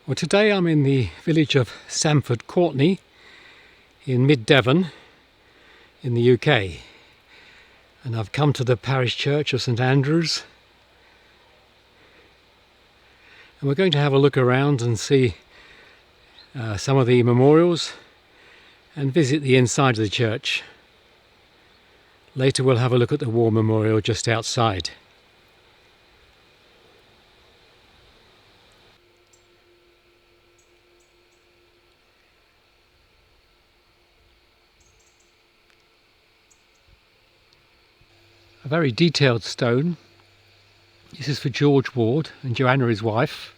Well, today I'm in the village of Sampford, Courtenay, in mid-Devon, in the UK. And I've come to the parish church of St Andrew's. And we're going to have a look around and see some of the memorials and visit the inside of the church. Later we'll have a look at the war memorial just outside. A very detailed stone. This is for George Ward and Joanna, his wife,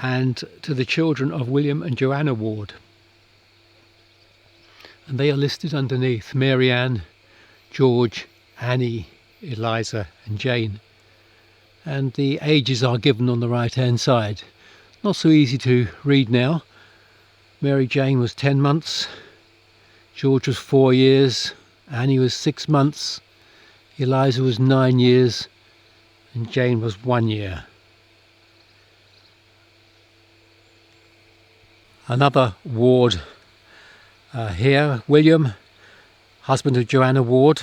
and to the children of William and Joanna Ward. And they are listed underneath: Mary Ann, George, Annie, Eliza and Jane. And the ages are given on the right hand side. Not so easy to read now. Mary Jane was 10 months, George was 4 years, Annie was 6 months, Eliza was 9 years and Jane was 1 year. Another Ward here, William, husband of Joanna Ward,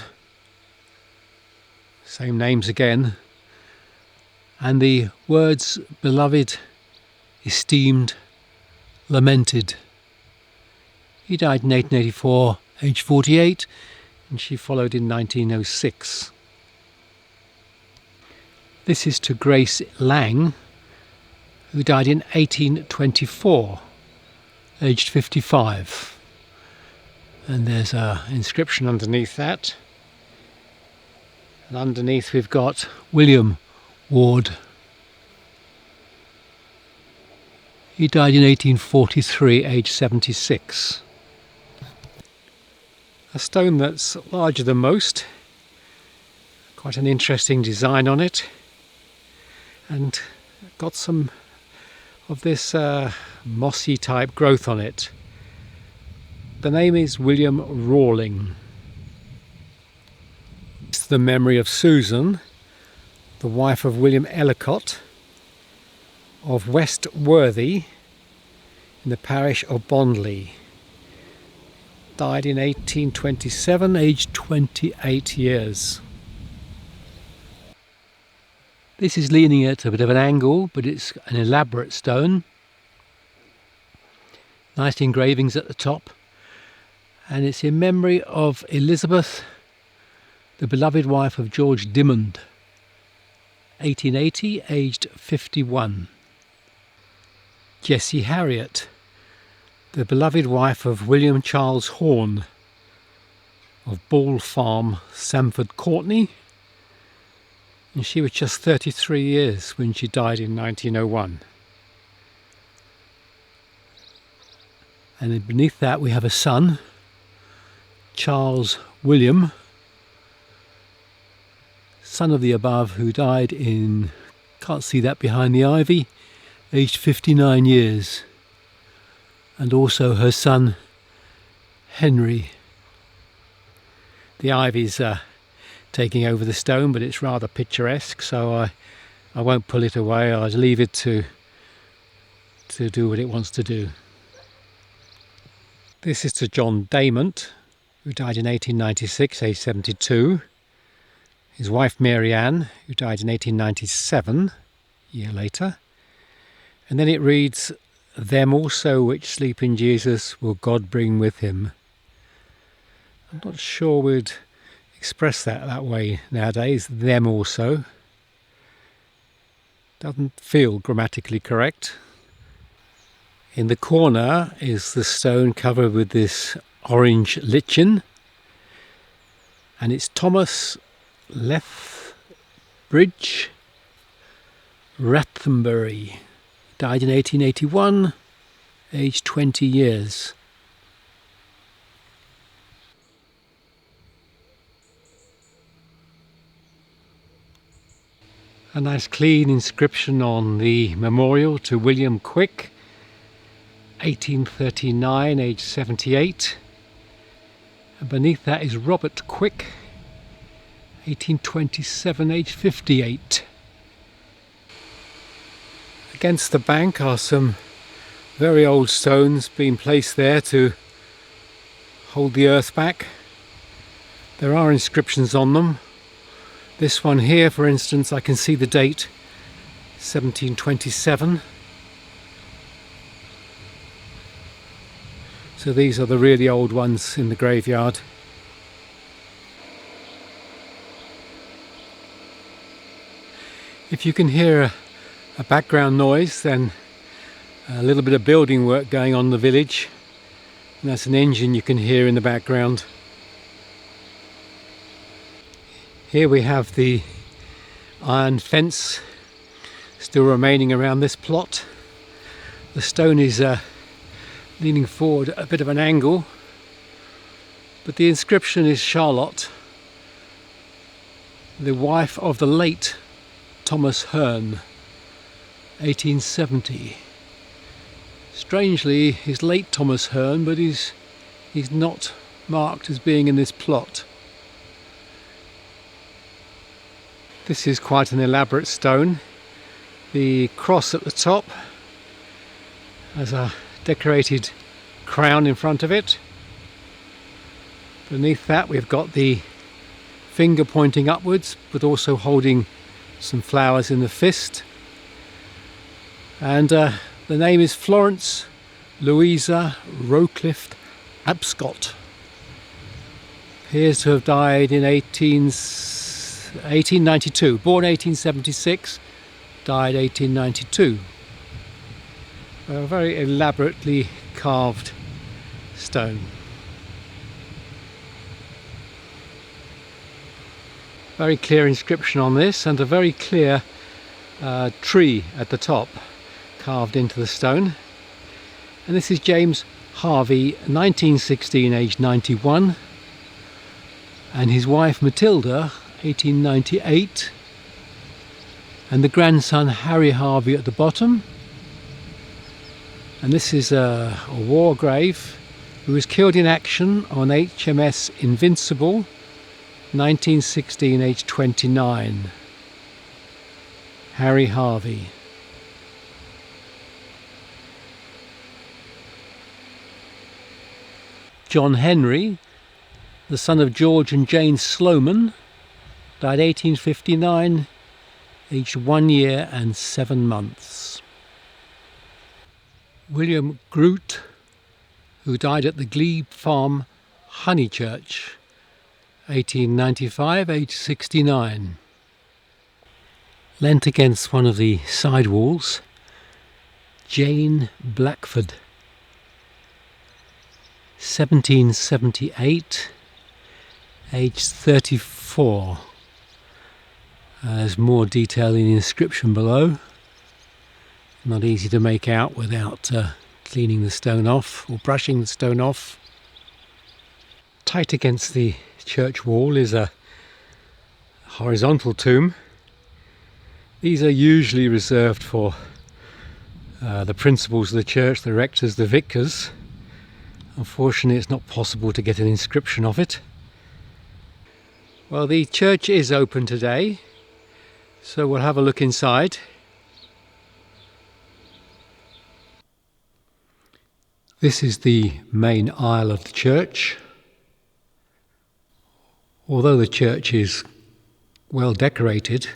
same names again, and the words beloved, esteemed, lamented. He died in 1884, aged 48, and she followed in 1906. This is to Grace Lang, who died in 1824, aged 55. And there's an inscription underneath that. And underneath we've got William Ward. He died in 1843, aged 76. A stone that's larger than most, quite an interesting design on it, and got some of this mossy type growth on it. The name is William Rawling. It's the memory of Susan, the wife of William Ellicott of West Worthy in the parish of Bondley. Died in 1827, aged 28 years. This is leaning at a bit of an angle, but it's an elaborate stone. Nice engravings at the top. And it's in memory of Elizabeth, the beloved wife of George Dimmond, 1880, aged 51. Jessie Harriet, the beloved wife of William Charles Horne of Ball Farm, Sampford, Courtenay, and she was just 33 years when she died in 1901. And beneath that we have a son, Charles William, son of the above, who died in, can't see that behind the ivy, aged 59 years. And also her son Henry. The ivy's taking over the stone, but it's rather picturesque, so I won't pull it away. I'll leave it to do what it wants to do. This is to John Damont, who died in 1896, aged 72. His wife Mary Ann, who died in 1897, a year later. And then it reads, them also which sleep in Jesus will God bring with him. I'm not sure we'd express that way nowadays, them also. Doesn't feel grammatically correct. In the corner is the stone covered with this orange lichen, and it's Thomas Lethbridge Rathenbury. Died in 1881, aged 20 years. A nice clean inscription on the memorial to William Quick, 1839, aged 78. And beneath that is Robert Quick, 1827, aged 58. Against the bank are some very old stones being placed there to hold the earth back. There are inscriptions on them. This one here, for instance, I can see the date 1727. So these are the really old ones in the graveyard. If you can hear a background noise, then a little bit of building work going on in the village, and that's an engine you can hear in the background. Here we have the iron fence still remaining around this plot. The stone is leaning forward at a bit of an angle, but the inscription is Charlotte, the wife of the late Thomas Hearn, 1870. Strangely, he's late Thomas Hearn, but he's not marked as being in this plot. This is quite an elaborate stone. The cross at the top has a decorated crown in front of it. Beneath that we've got the finger pointing upwards, but also holding some flowers in the fist. And the name is Florence Louisa Rowcliffe Abscott. Appears to have died in 1892. Born 1876, died 1892. A very elaborately carved stone. Very clear inscription on this, and a very clear tree at the top carved into the stone. And this is James Harvey, 1916, aged 91, and his wife Matilda, 1898, and the grandson Harry Harvey at the bottom. And this is a war grave, who was killed in action on HMS Invincible, 1916, aged 29. Harry Harvey. John Henry, the son of George and Jane Sloman, died 1859, aged 1 year and 7 months. William Groot, who died at the Glebe Farm, Honeychurch, 1895, aged 69. Leant against one of the side walls, Jane Blackford, 1778, aged 34. There's more detail in the inscription below. Not easy to make out without cleaning the stone off or brushing the stone off. Tight against the church wall is a horizontal tomb. These are usually reserved for the principals of the church, the rectors, the vicars. Unfortunately, it's not possible to get an inscription of it. Well, the church is open today, so we'll have a look inside. This is the main aisle of the church. Although the church is well decorated,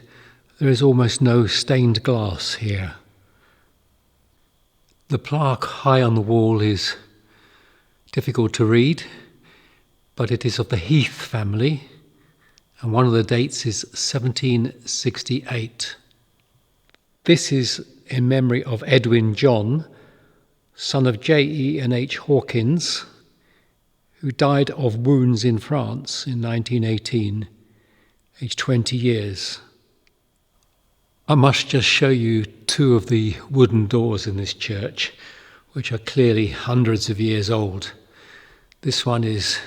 there is almost no stained glass here. The plaque high on the wall is difficult to read, but it is of the Heath family, and one of the dates is 1768. This is in memory of Edwin John, son of J.E. and H. Hawkins, who died of wounds in France in 1918, aged 20 years. I must just show you two of the wooden doors in this church, which are clearly hundreds of years old. This one is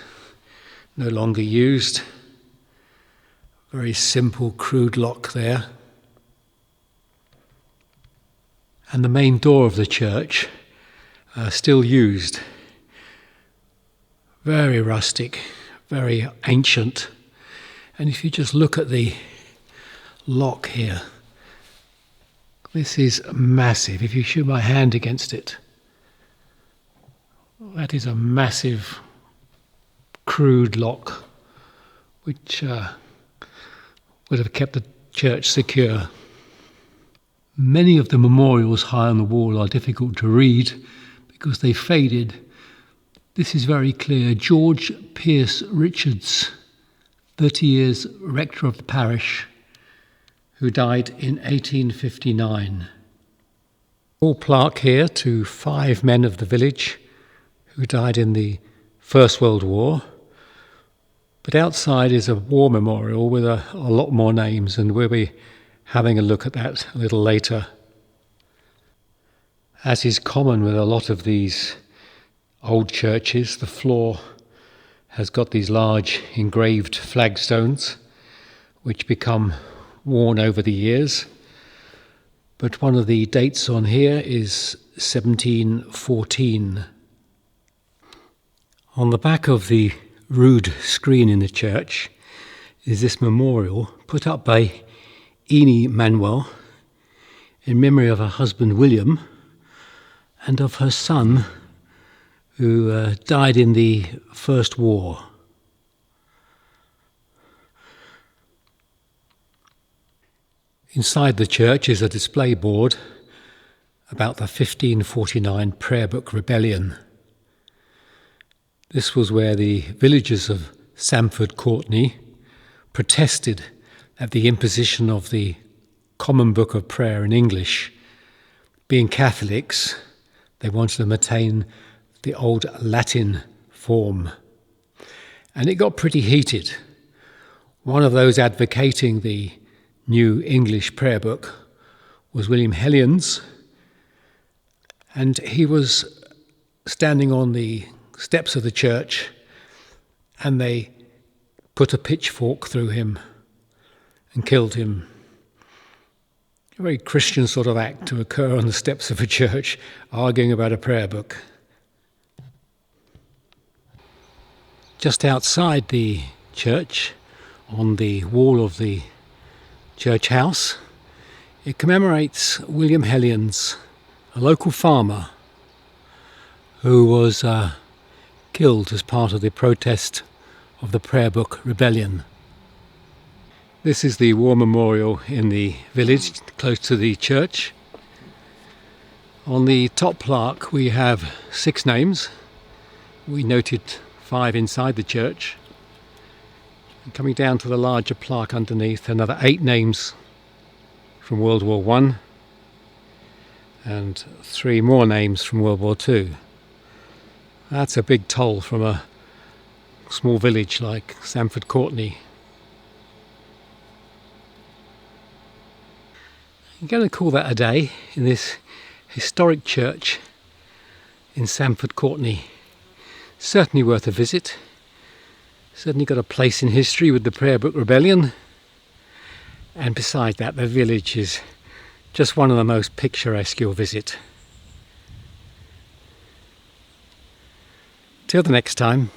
no longer used. Very simple, crude lock there. And the main door of the church, still used. Very rustic, very ancient. And if you just look at the lock here, This is massive. If you shoot my hand against it, that is a massive crude lock which would have kept the church secure. Many of the memorials high on the wall are difficult to read because they faded. This is very clear. George Pierce Richards, 30 years rector of the parish, who died in 1859. Small plaque here to 5 men of the village who died in the First World War. But outside is a war memorial with a lot more names, and we'll be having a look at that a little later. As is common with a lot of these old churches, the floor has got these large engraved flagstones which become worn over the years. But one of the dates on here is 1714. On the back of the rood screen in the church is this memorial put up by Eni Manuel in memory of her husband William and of her son who died in the First War. Inside the church is a display board about the 1549 Prayer Book Rebellion. This was where the villagers of Sampford, Courtenay, protested at the imposition of the Common Book of Prayer in English. Being Catholics, they wanted to maintain the old Latin form. And it got pretty heated. One of those advocating the new English prayer book was William Hellions, and he was standing on the steps of the church, and they put a pitchfork through him and killed him. A very Christian sort of act to occur on the steps of a church, arguing about a prayer book. Just outside the church, on the wall of the church house, it commemorates William Hellions, a local farmer who was killed as part of the protest of the Prayer Book Rebellion. This is the war memorial in the village, close to the church. On the top plaque we have 6 names. We noted 5 inside the church. And coming down to the larger plaque underneath, another 8 names from World War I and 3 more names from World War II. That's a big toll from a small village like Sampford, Courtenay. I'm going to call that a day in this historic church in Sampford, Courtenay. Certainly worth a visit. Certainly got a place in history with the Prayer Book Rebellion. And besides that, the village is just one of the most picturesque you'll visit. Till the next time.